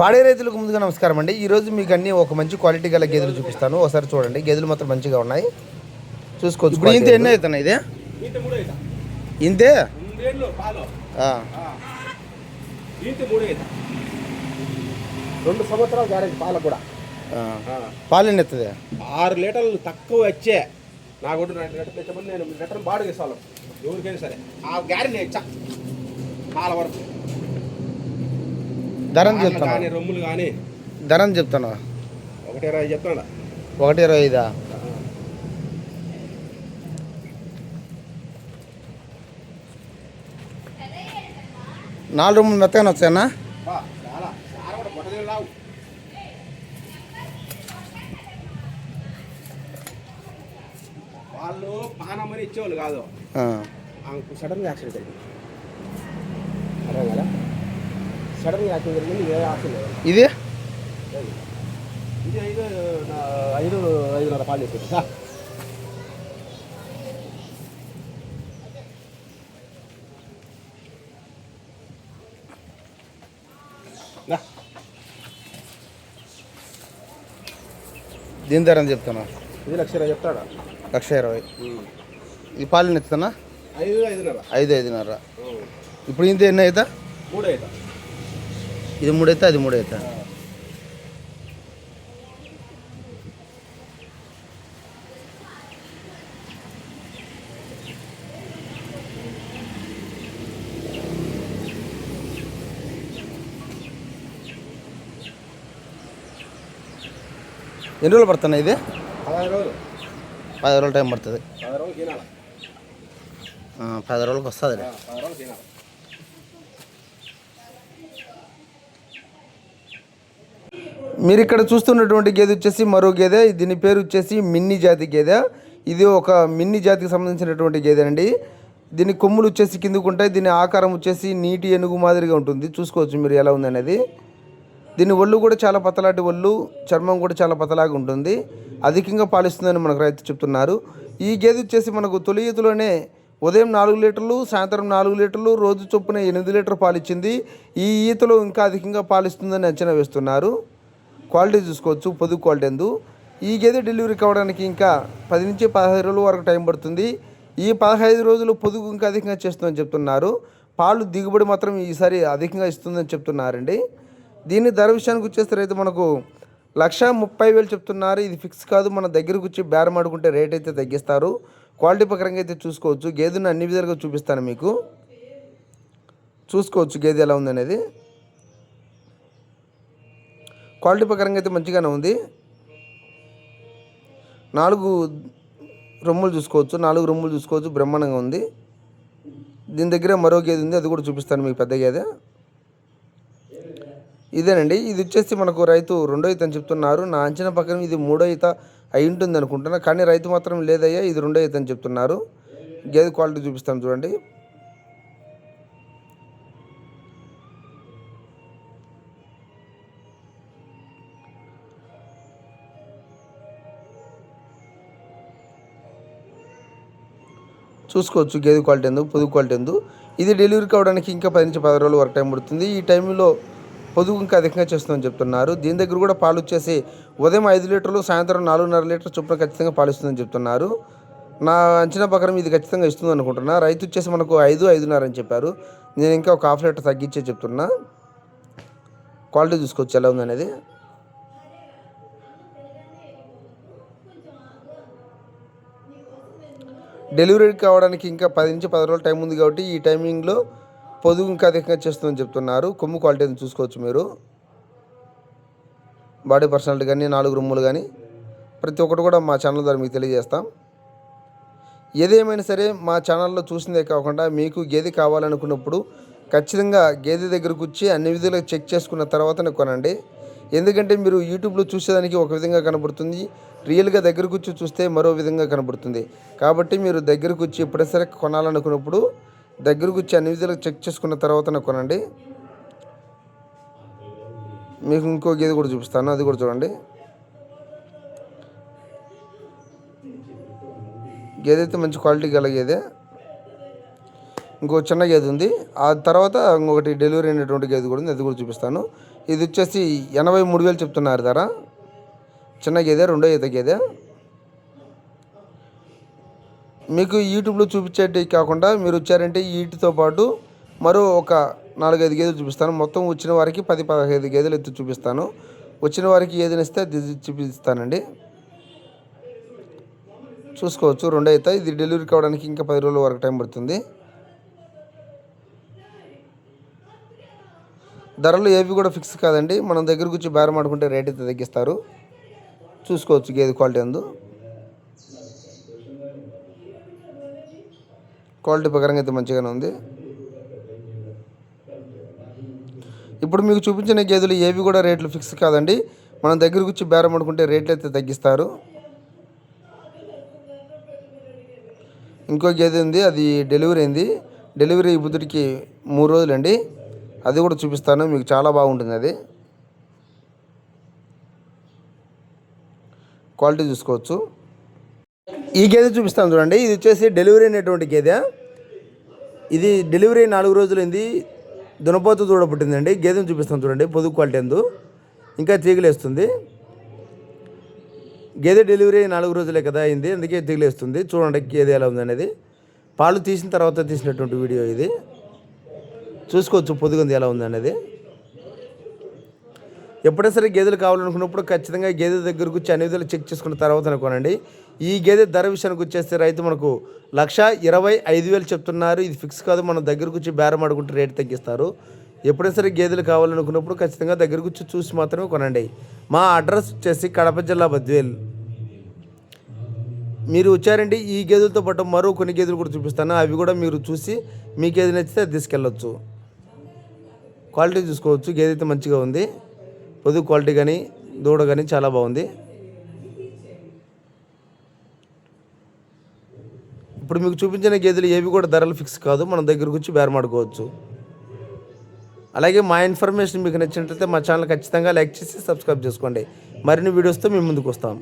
పాడే రైతులకు ముందుగా నమస్కారం అండి. ఈరోజు మీకు అన్ని ఒక మంచి క్వాలిటీ గల గేదెలు చూపిస్తాను. ఒకసారి చూడండి, గేదెలు మాత్రం మంచిగా ఉన్నాయి, చూసుకోవచ్చు. ఇప్పుడు ఇంత ఎన్ని అవుతున్నాయి? ఇదే ఇంతే 2 సంవత్సరాలు గ్యారెంటీ పాలకు కూడా. పాలు ఎన్ని ఎత్తుంది? 6 లీటర్లు తక్కువ వచ్చే నాకు నేను లీటర్ బాడు తీసుకోవాలి ఎవరికైనా సరే. ఆ గ్యారెంటీ ఇచ్చా పాల వరకు. ధరని చెప్తాను, కానీ రొమ్ములు కానీ ధరని చెప్తాను. 1.20 చెప్తాను. 1.25. 4 రూములు మెత్తగానే వచ్చాయన్నా. చాలా చాలా కూడా పొట్టదేవి రావు. వాళ్ళు పానమని ఇచ్చేవాళ్ళు కాదు, సడన్గా యాక్సిడెంట్ అయింది. అర్థం కదా, సడన్గా యాక్సిడెంట్ జరిగింది. ఏ యాక్సిడెంట్ లేదు. ఇది ఇది 5.5 పాలు చెప్పింది. దీని ధర అని చెప్తాను. ఇది 1,20,000 చెప్తాడా? 1,20,000. ఇది పాలు ఎత్తుతున్నా 5.5. 5.5. ఇప్పుడు ఇంత ఎన్ని అవుతా? 3 అవుతా. ఇది 3 అవుతా, అది 3 అవుతా. ఎన్ని రోజులు పడుతున్నాయి? ఇది 15 రోజులు. 10 రోజులు టైం పడుతుంది. 10 రోజులు తినాలి. 10 రోజులకు వస్తుంది. 10 రోజులు తినాలి. మీరు ఇక్కడ చూస్తున్నటువంటి గేదె వచ్చేసి మరో గేదె. దీని పేరు వచ్చేసి మిన్ని జాతి గేదె. ఇది ఒక మిన్ని జాతికి సంబంధించినటువంటి గేదె అండి. దీని కొమ్ములు వచ్చేసి కిందకు ఉంటాయి. దీని ఆకారం వచ్చేసి నీటి ఏనుగు మాదిరిగా ఉంటుంది. చూసుకోవచ్చు మీరు ఎలా ఉంది అనేది. దీని ఒళ్ళు కూడా చాలా పతలాటి ఒళ్ళు, చర్మం కూడా చాలా పతలాగా ఉంటుంది. అధికంగా పాలిస్తుందని మనకు రైతు చెప్తున్నారు. ఈ గేదె వచ్చేసి మనకు తొలి ఈతలోనే ఉదయం 4 లీటర్లు, సాయంత్రం 4 లీటర్లు, రోజు చొప్పున 8 లీటర్ పాలు ఇచ్చింది. ఈ ఈతలో ఇంకా అధికంగా పాలిస్తుందని అంచనా వేస్తున్నారు. క్వాలిటీ చూసుకోవచ్చు, పొదుగు క్వాలిటీ ఎందు. ఈ గేదె డెలివరీ కావడానికి ఇంకా 10 నుంచి 15 రోజుల వరకు టైం పడుతుంది. ఈ 15 రోజులు పొదుగు ఇంకా అధికంగా చేస్తుందని చెప్తున్నారు. పాలు దిగుబడి మాత్రం ఈసారి అధికంగా ఇస్తుందని చెప్తున్నారండి. దీని ధర విషయానికి వచ్చేస్తే రైతు మనకు 1,30,000 చెప్తున్నారు. ఇది ఫిక్స్ కాదు, మన దగ్గరకు వచ్చి బేరం ఆడుకుంటే రేట్ అయితే తగ్గిస్తారు. క్వాలిటీ ప్రకారంగా అయితే చూసుకోవచ్చు. గేదెను అన్ని విధాలుగా చూపిస్తాను మీకు, చూసుకోవచ్చు గేదె ఎలా ఉందనేది. క్వాలిటీ ప్రకారంగా అయితే మంచిగానే ఉంది. 4 రొమ్ములు చూసుకోవచ్చు, 4 రొమ్ములు చూసుకోవచ్చు, బ్రహ్మాండంగా ఉంది. దీని దగ్గర మరో గేదె ఉంది, అది కూడా చూపిస్తాను మీకు, పెద్ద గేదె. ఇదేనండి. ఇది వచ్చేసి మనకు రైతు 2వ ఈత అని చెప్తున్నారు. నా అంచనా ప్రకారం ఇది 3వ ఈత అయి ఉంటుంది అనుకుంటున్నా, కానీ రైతు మాత్రం లేదయ్యా ఇది 2వ ఈత అని చెప్తున్నారు. గేదె క్వాలిటీ చూపిస్తాను చూడండి. చూసుకోవచ్చు గేదె క్వాలిటీ ఎందుకు, పొదుగు క్వాలిటీ ఎందుకు. ఇది డెలివరీ కావడానికి ఇంకా 10 నుంచి 15 రోజుల వరకు టైం పడుతుంది. ఈ టైంలో పొదుగు ఇంకా అధికంగా చేస్తుందని చెప్తున్నారు. దీని దగ్గర కూడా పాలు వచ్చేసి ఉదయం 5 లీటర్లు, సాయంత్రం 4.5 లీటర్ చొప్పున ఖచ్చితంగా పాలు ఇస్తుందని చెప్తున్నారు. నా అంచనా ప్రకారం ఇది ఖచ్చితంగా ఇస్తుంది అనుకుంటున్నా. రైతు వచ్చేసి మనకు 5.5 అని చెప్పారు. నేను ఇంకా ఒక ½ లీటర్ తగ్గించే చెప్తున్నా. క్వాలిటీ చూసుకోవచ్చు ఎలా ఉందనేది. డెలివరీ కావడానికి ఇంకా 10 నుంచి 10 రోజులు టైం ఉంది కాబట్టి ఈ టైమింగ్లో పొదుగు ఇంకా అధికంగా చేస్తుందని చెప్తున్నారు. కొమ్ము క్వాలిటీ చూసుకోవచ్చు మీరు. బాడీ పర్సనాలిటీ కానీ 4 రొమ్ములు కానీ ప్రతి ఒక్కటి కూడా మా ఛానల్ ద్వారా మీకు తెలియజేస్తాం. ఏదేమైనా సరే మా ఛానల్లో చూసిందే కాకుండా మీకు గేదె కావాలనుకున్నప్పుడు ఖచ్చితంగా గేదె దగ్గరకు వచ్చి అన్ని విధాలుగా చెక్ చేసుకున్న తర్వాతనే కొనండి. ఎందుకంటే మీరు యూట్యూబ్లో చూసేదానికి ఒక విధంగా కనబడుతుంది, రియల్గా దగ్గరకు వచ్చి చూస్తే మరో విధంగా కనబడుతుంది. కాబట్టి మీరు దగ్గరకు వచ్చి ఎప్పుడైనా సరే కొనాలనుకున్నప్పుడు దగ్గరకు వచ్చి అన్ని విధాలుగా చెక్ చేసుకున్న తర్వాతనే కొనండి. మీకు ఇంకో గేదె కూడా చూపిస్తాను, అది కూడా చూడండి. గేదె అయితే మంచి క్వాలిటీ గల గేదె. ఇంకో చిన్న గేదె ఉంది, ఆ తర్వాత ఇంకొకటి డెలివరీ అయినటువంటి గేదె కూడా ఉంది, అది కూడా చూపిస్తాను. ఇది వచ్చేసి 83,000 చెప్తున్నారు ధర. చిన్న గేదె, రెండో ఈత గేదె. మీకు యూట్యూబ్లో చూపించేటి కాకుండా మీరు వచ్చారంటే వీటితో పాటు మరో ఒక 4-5 గేదెలు చూపిస్తాను. మొత్తం వచ్చిన వారికి 10-15 గేదెలు ఎత్తి చూపిస్తాను. వచ్చిన వారికి ఏదైనా ఇస్తే అది చూపిస్తానండి. చూసుకోవచ్చు, రెండో ఈత. ఇది డెలివరీ కావడానికి ఇంకా 10 రోజుల వరకు టైం పడుతుంది. ధరలు ఏవి కూడా ఫిక్స్ కాదండి. మనం దగ్గరకు వచ్చి బేరం ఆడుకుంటే రేట్ అయితే తగ్గిస్తారు. చూసుకోవచ్చు గేదె క్వాలిటీ అందు. క్వాలిటీ ప్రకారంగా అయితే మంచిగానే ఉంది. ఇప్పుడు మీకు చూపించిన గేదెలు ఏవి కూడా రేట్లు ఫిక్స్ కాదండి. మనం దగ్గరకు వచ్చి బేరం ఆడుకుంటే రేట్లు అయితే తగ్గిస్తారు. ఇంకో గేదె ఉంది, అది డెలివరీ అయింది. డెలివరీ బుద్ధుడికి 3 రోజులండి. అది కూడా చూపిస్తాను మీకు, చాలా బాగుంటుంది. అది క్వాలిటీ చూసుకోవచ్చు. ఈ గేదె చూపిస్తాను చూడండి. ఇది వచ్చేసి డెలివరీ అయినటువంటి గేదె. ఇది డెలివరీ 4 రోజులైంది. దునపోతు దూడ పుట్టిందండి. గేదెను చూపిస్తాను చూడండి. పొదుగు క్వాలిటీ ఎందు ఇంకా తీగలేస్తుంది. గేదె డెలివరీ 4 రోజులే కదా అయింది, అందుకే తీగలేస్తుంది. చూడండి గేదె ఎలా ఉందనేది. పాలు తీసిన తర్వాత తీసినటువంటి వీడియో ఇది. చూసుకోవచ్చు పొదుగుంది ఎలా ఉందనేది. ఎప్పుడైనా సరే గేదెలు కావాలనుకున్నప్పుడు ఖచ్చితంగా గేదె దగ్గరకు వచ్చి అన్ని విధాలు చెక్ చేసుకున్న తర్వాత అనుకోనండి. ఈ గేదె ధర విషయానికి వచ్చేస్తే రైతు మనకు 1,25,000 చెప్తున్నారు. ఇది ఫిక్స్ కాదు. మనం దగ్గరకు వచ్చి బేరం ఆడుకుంటే రేటు తగ్గిస్తారు. ఎప్పుడైనా సరే గేదెలు కావాలనుకున్నప్పుడు ఖచ్చితంగా దగ్గరకు వచ్చి చూసి మాత్రమే కొనండి. మా అడ్రస్ వచ్చేసి కడప జిల్లా బద్వేల్. మీరు వచ్చారంటే ఈ గేదెలతో పాటు మరో కొన్ని గేదెలు కూడా చూపిస్తాను. అవి కూడా మీరు చూసి మీకు ఏది నచ్చితే అది తీసుకెళ్ళొచ్చు. క్వాలిటీ చూసుకోవచ్చు. గేదె అయితే మంచిగా ఉంది. పొదుగు క్వాలిటీ కానీ దూడ కానీ చాలా బాగుంది. ఇప్పుడు మీకు చూపించిన గేదెలు ఏవి కూడా ధరలు ఫిక్స్ కాదు. మనం దగ్గరకు వచ్చి బేరమాడుకోవచ్చు. అలాగే మా ఇన్ఫర్మేషన్ మీకు నచ్చినట్లయితే మా ఛానల్ ఖచ్చితంగా లైక్ చేసి సబ్స్క్రైబ్ చేసుకోండి. మరిన్ని వీడియోస్తో మేము ముందుకు వస్తాం.